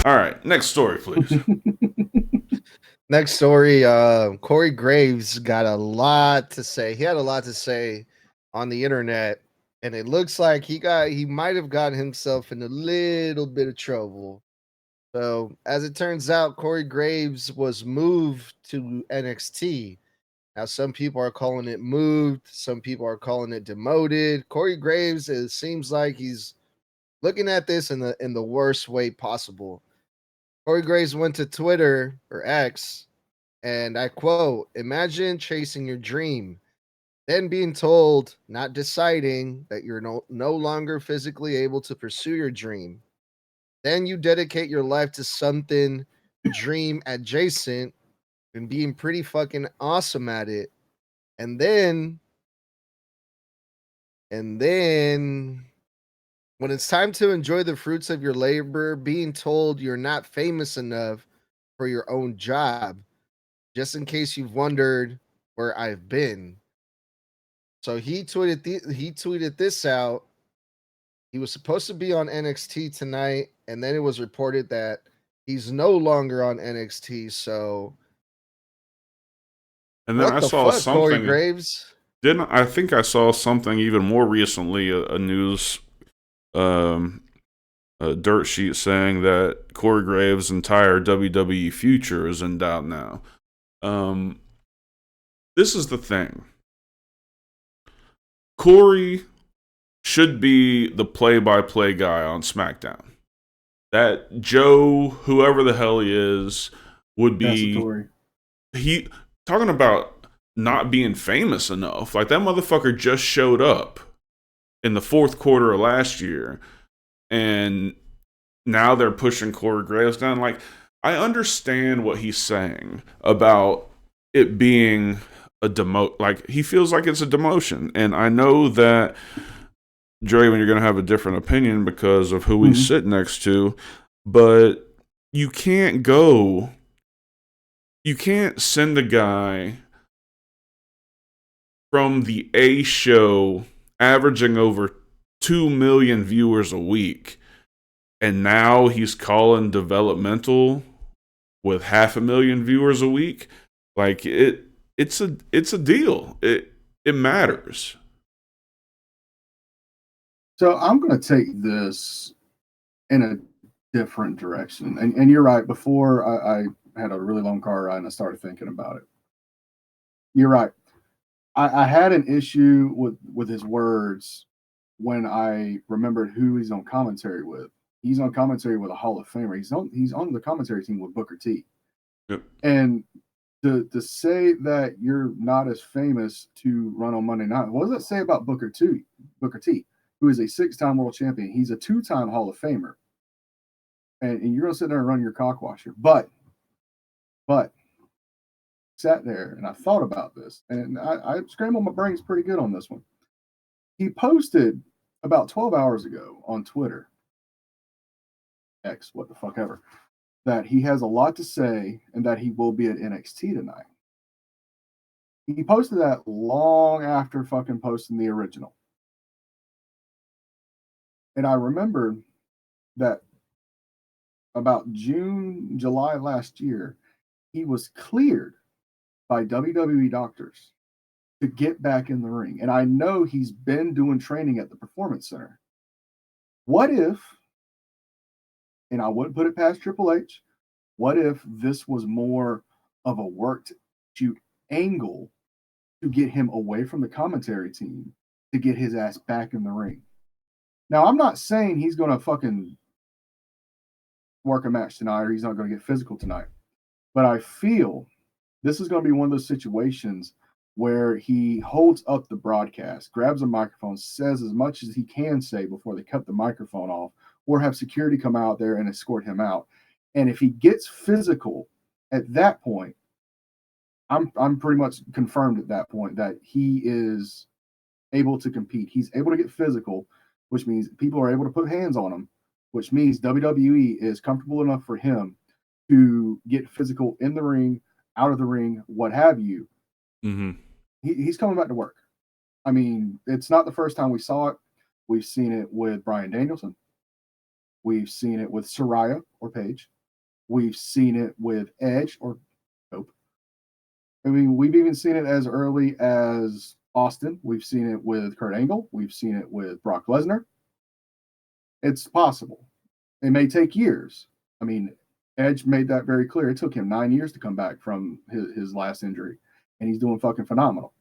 All right, next story, please. Next story, Corey Graves got a lot to say. He had a lot to say on the internet, and it looks like he might have gotten himself in a little bit of trouble. So, as it turns out, Corey Graves was moved to NXT. Now, some people are calling it moved, some people are calling it demoted. Corey Graves, it seems like he's looking at this in the worst way possible. Corey Graves went to Twitter or X, and I quote, "Imagine chasing your dream, then being told, not deciding that you're no longer physically able to pursue your dream. Then you dedicate your life to something dream adjacent and being pretty fucking awesome at it. And then when it's time to enjoy the fruits of your labor, being told you're not famous enough for your own job, just in case you've wondered where I've been." So he tweeted this out. He was supposed to be on NXT tonight, and then it was reported that he's no longer on NXT. So And then what I the saw fuck, Corey something. Graves? Didn't I think I saw something even more recently? A news um, a dirt sheet saying that Corey Graves' entire WWE future is in doubt now. Um, this is the thing. Corey should be the play-by-play guy on SmackDown. That Joe, whoever the hell he is, would be Cassatory. he talking about not being famous enough. Like that motherfucker just showed up in the fourth quarter of last year, and now they're pushing Corey Graves down. Like I understand what he's saying about it being a like he feels like it's a demotion, and I know that Draven, you're gonna have a different opinion because of who we sit next to, but you can't go. You can't send a guy from the A show averaging over 2 million viewers a week, and now he's calling developmental with 500,000 viewers a week. Like it's a deal. It matters. So I'm going to take this in a different direction. And you're right. Before I had a really long car ride and I started thinking about it. You're right. I had an issue with his words when I remembered who he's on commentary with. He's on commentary with a Hall of Famer. He's on the commentary team with Booker T. Yep. And to say that you're not as famous to run on Monday night, what does that say about Booker T? Booker T, who is a 6-time world champion. He's a 2-time Hall of Famer. And you're gonna sit there and run your cockwasher. But sat there and I thought about this, and I scrambled my brains pretty good on this one. He posted about 12 hours ago on Twitter, X, what the fuck ever, that he has a lot to say and that he will be at NXT tonight. He posted that long after fucking posting the original. And I remembered that about June, July last year, he was cleared by WWE doctors to get back in the ring. And I know he's been doing training at the Performance Center. What if, and I wouldn't put it past Triple H, what if this was more of a worked shoot angle to get him away from the commentary team to get his ass back in the ring? Now, I'm not saying he's going to fucking work a match tonight or he's not going to get physical tonight, but I feel this is going to be one of those situations where he holds up the broadcast, grabs a microphone, says as much as he can say before they cut the microphone off, or have security come out there and escort him out. And if he gets physical at that point, I'm pretty much confirmed at that point that he is able to compete. He's able to get physical, which means people are able to put hands on him, which means WWE is comfortable enough for him to get physical in the ring, out of the ring, what have you. Mm-hmm. He's coming back to work. I mean, it's not the first time we saw it. We've seen it with Bryan Danielson. We've seen it with Soraya or Paige. We've seen it with Edge or Hope. I mean, we've even seen it as early as Austin. We've seen it with Kurt Angle. We've seen it with Brock Lesnar. It's possible. It may take years. I mean, Edge made that very clear. It took him 9 years to come back from his last injury, and he's doing fucking phenomenal.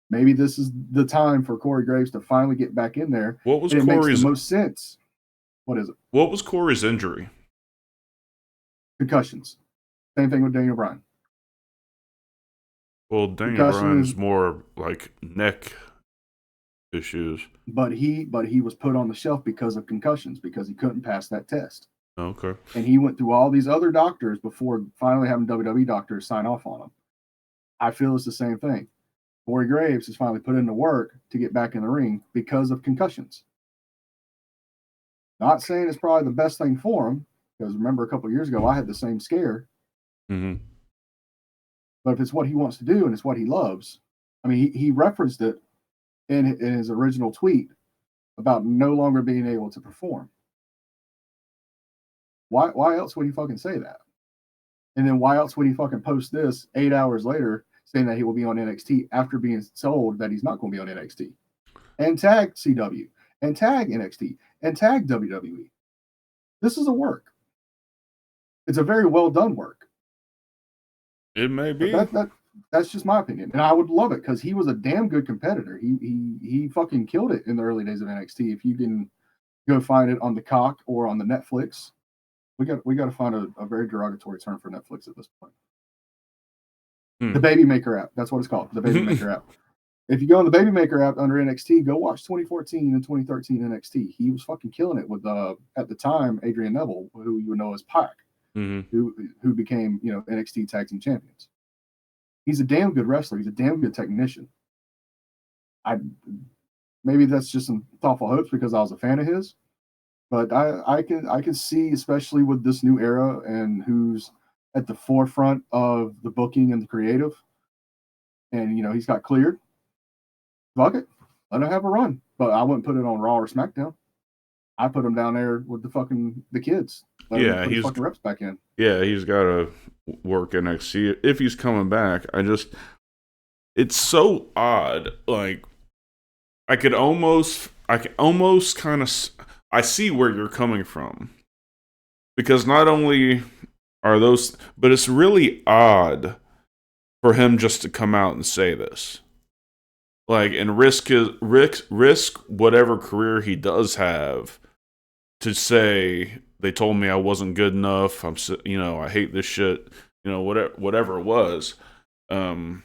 Maybe this is the time for Corey Graves to finally get back in there. What was and it Corey's makes the most sense. What is it? What was Corey's injury? Concussions. Same thing with Daniel Bryan. Well, Daniel Bryan's more like neck issues. But he was put on the shelf because of concussions, because he couldn't pass that test. Okay. And he went through all these other doctors before finally having WWE doctors sign off on him. I feel it's the same thing. Corey Graves has finally put in the work to get back in the ring because of concussions. Not saying it's probably the best thing for him, because remember a couple of years ago, I had the same scare. Mm-hmm. But if it's what he wants to do and it's what he loves, I mean, he referenced it in his original tweet about no longer being able to perform. Why else would he fucking say that? And then why else would he fucking post this 8 hours later saying that he will be on NXT after being told that he's not going to be on NXT? And tag CW, and tag NXT, and tag WWE. This is a work. It's a very well done work. It may be. That's just my opinion, and I would love it because he was a damn good competitor. He fucking killed it in the early days of NXT. If you can go find it on the Cock or on the Netflix, we got to find a very derogatory term for Netflix at this point. The Baby Maker app. That's what it's called. The Baby Maker app. If you go on the Baby Maker app under NXT, go watch 2014 and 2013 NXT. He was fucking killing it with at the time Adrian Neville, who you would know as Pac, who became NXT Tag Team Champions. He's a damn good wrestler. He's a damn good technician. Maybe that's just some thoughtful hopes because I was a fan of his, but I can see, especially with this new era and who's at the forefront of the booking and the creative, and he's got cleared. Fuck it, let him have a run. But I wouldn't put it on Raw or SmackDown. I put him down there with the kids. Let him put his fucking reps back in. Yeah, he's got to work NXT if he's coming back. It's so odd. Like, I can almost kind of, I see where you're coming from, because not only are those, but it's really odd for him just to come out and say this. Like, and risk whatever career he does have to say, they told me I wasn't good enough. I hate this shit. Whatever it was. It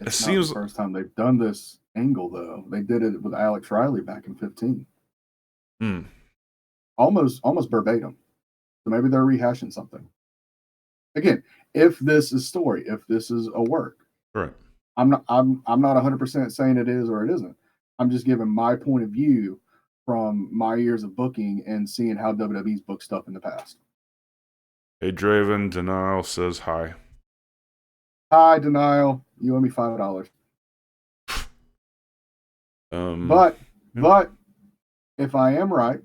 seems the first time they've done this angle, though. They did it with Alex Riley back in 2015. Almost verbatim. So maybe they're rehashing something. Again, if this is story, if this is a work, right? I'm not 100% saying it is or it isn't. I'm just giving my point of view from my years of booking and seeing how WWE's booked stuff in the past. Hey, Draven Denial says hi. Hi, Denial. You owe me $5. But if I am right,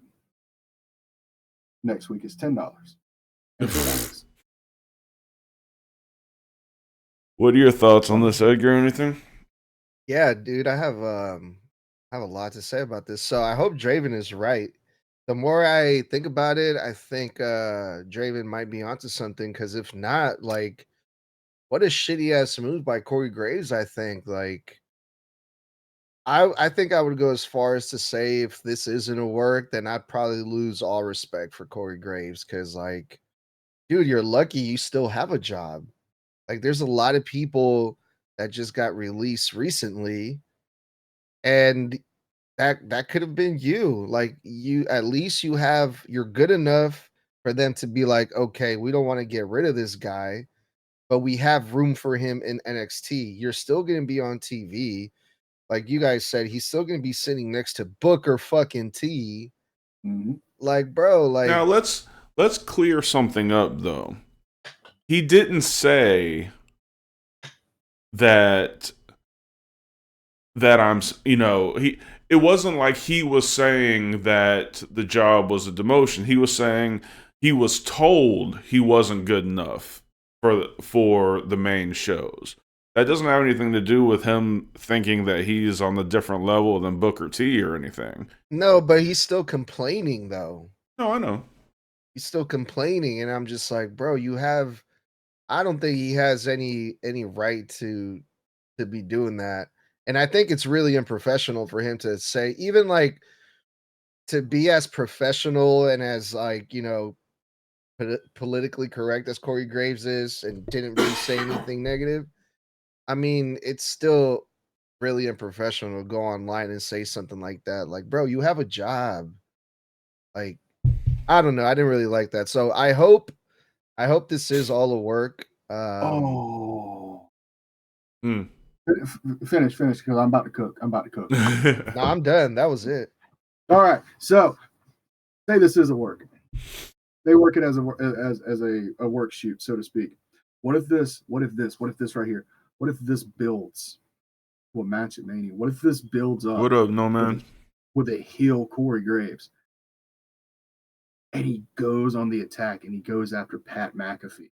next week is $10. What are your thoughts on this, Edgar? Anything? Yeah, dude, I have a lot to say about this. So I hope Draven is right. The more I think about it, I think Draven might be onto something. Because if not, like, what a shitty ass move by Corey Graves. I think I think I would go as far as to say if this isn't a work, then I'd probably lose all respect for Corey Graves. Because dude, you're lucky you still have a job. Like, there's a lot of people that just got released recently, and that could have been you. Like, at least you're good enough for them to be like, okay, we don't want to get rid of this guy, but we have room for him in NXT. You're still going to be on TV. Like you guys said, he's still going to be sitting next to Booker fucking T. Mm-hmm. Like, bro, like, now let's clear something up though. He didn't say that I'm, it wasn't like he was saying that the job was a demotion. He was saying he was told he wasn't good enough for the main shows. That doesn't have anything to do with him thinking that he's on a different level than Booker T or anything. No, but he's still complaining though. No, I know. He's still complaining, and I'm just like, bro, you have. I don't think he has any right to be doing that, and I think it's really unprofessional for him to say, even like to be as professional and as like politically correct as Corey Graves is, and didn't really say anything negative. I mean, it's still really unprofessional to go online and say something like that. Like, bro, you have a job. Like, I don't know. I didn't really like that. So I hope this is all a work. Oh. Hmm. Finish, because I'm about to cook. No, I'm done. That was it. All right. So say this is a work. They work it as a work shoot, so to speak. What if this right here? What if this builds to a match at Mania? What if this builds up? What up, no man? With a heel Corey Graves, and he goes on the attack and he goes after Pat McAfee.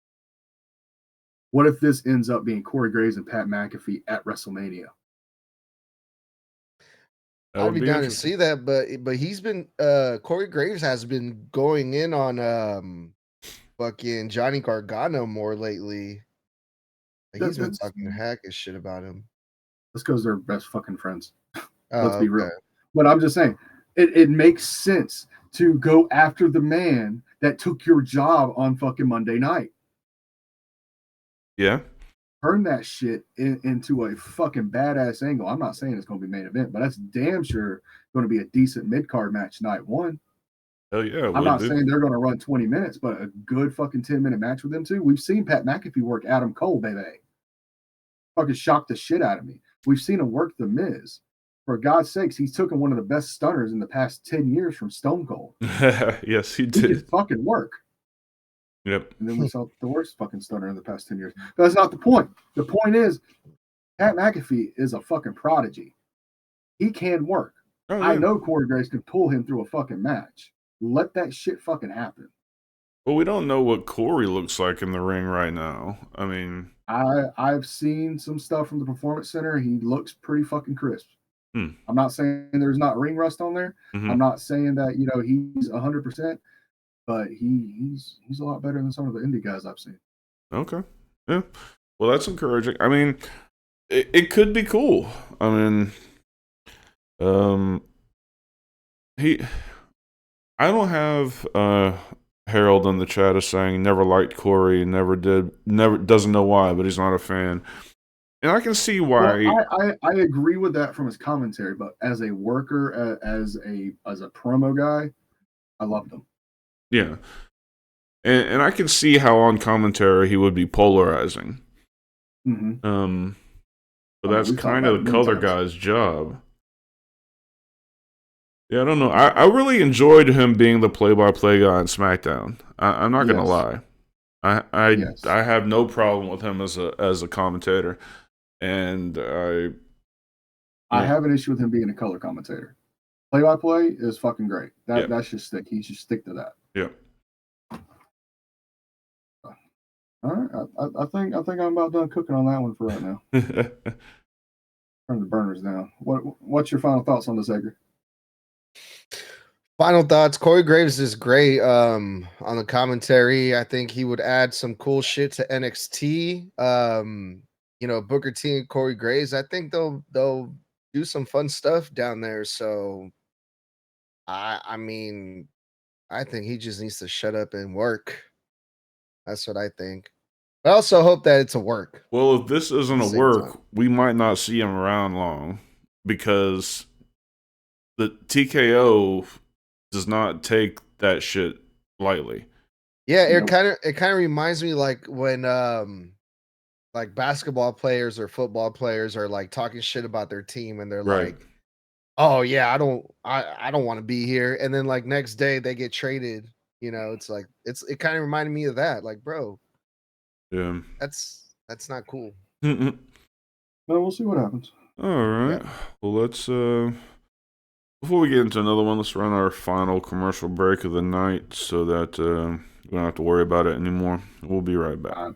What if this ends up being Corey Graves and Pat McAfee at WrestleMania? I'd be down to see that, but he's been Corey Graves has been going in on fucking Johnny Gargano more lately. Like, he's been talking hackish shit about him. That's because they're best fucking friends. Let's be real. But I'm just saying, it makes sense to go after the man that took your job on fucking Monday night. Yeah. Turn that shit into a fucking badass angle. I'm not saying it's going to be main event, but that's damn sure going to be a decent mid-card match night one. Hell yeah. I'm not saying they're going to run 20 minutes, but a good fucking 10-minute match with them too. We've seen Pat McAfee work Adam Cole, baby. Fucking shocked the shit out of me. We've seen him work The Miz. For God's sakes, he's taken one of the best stunners in the past 10 years from Stone Cold. Yes, he did. He can fucking work. Yep. And then we saw the worst fucking stunner in the past 10 years. But that's not the point. The point is, Pat McAfee is a fucking prodigy. He can work. Oh, yeah. I know Corey Graves can pull him through a fucking match. Let that shit fucking happen. Well, we don't know what Corey looks like in the ring right now. I mean, I've seen some stuff from the Performance Center. He looks pretty fucking crisp. I'm not saying there's not ring rust on there. I'm not saying that he's 100%, but he's a lot better than some of the indie guys I've seen. Okay, yeah. Well, that's encouraging. I mean, it could be cool. I mean, I don't have Harold in the chat is saying never liked Corey, never doesn't know why, but he's not a fan. And I can see why. Well, I agree with that from his commentary, but as a worker, as a promo guy, I loved him. Yeah, and I can see how on commentary he would be polarizing. But that's kind of the color guy's job. Yeah, I don't know. I really enjoyed him being the play-by-play guy on SmackDown. I'm not gonna lie. I have no problem with him as a commentator. And I have an issue with him being a color commentator. Play-by-play is fucking great. That should stick. He should stick to that. Yeah. All right. I think I'm about done cooking on that one for right now. Turn the burners down. What's your final thoughts on this, Edgar? Final thoughts. Corey Graves is great on the commentary. I think he would add some cool shit to NXT. Booker T and Corey Graves, I think they'll do some fun stuff down there. So I mean, I think he just needs to shut up and work. That's what I think. I also hope that it's a work. Well, if this isn't a work, we might not see him around long because the TKO does not take that shit lightly. Yeah, it kind of reminds me like when like basketball players or football players are like talking shit about their team and they're like, "Oh yeah, I don't want to be here." And then like next day they get traded. It's like it kind of reminded me of that. Like, bro, yeah, that's not cool. Well, we'll see what happens. All right. Yeah. Well, let's Before we get into another one, let's run our final commercial break of the night so that we don't have to worry about it anymore. We'll be right back.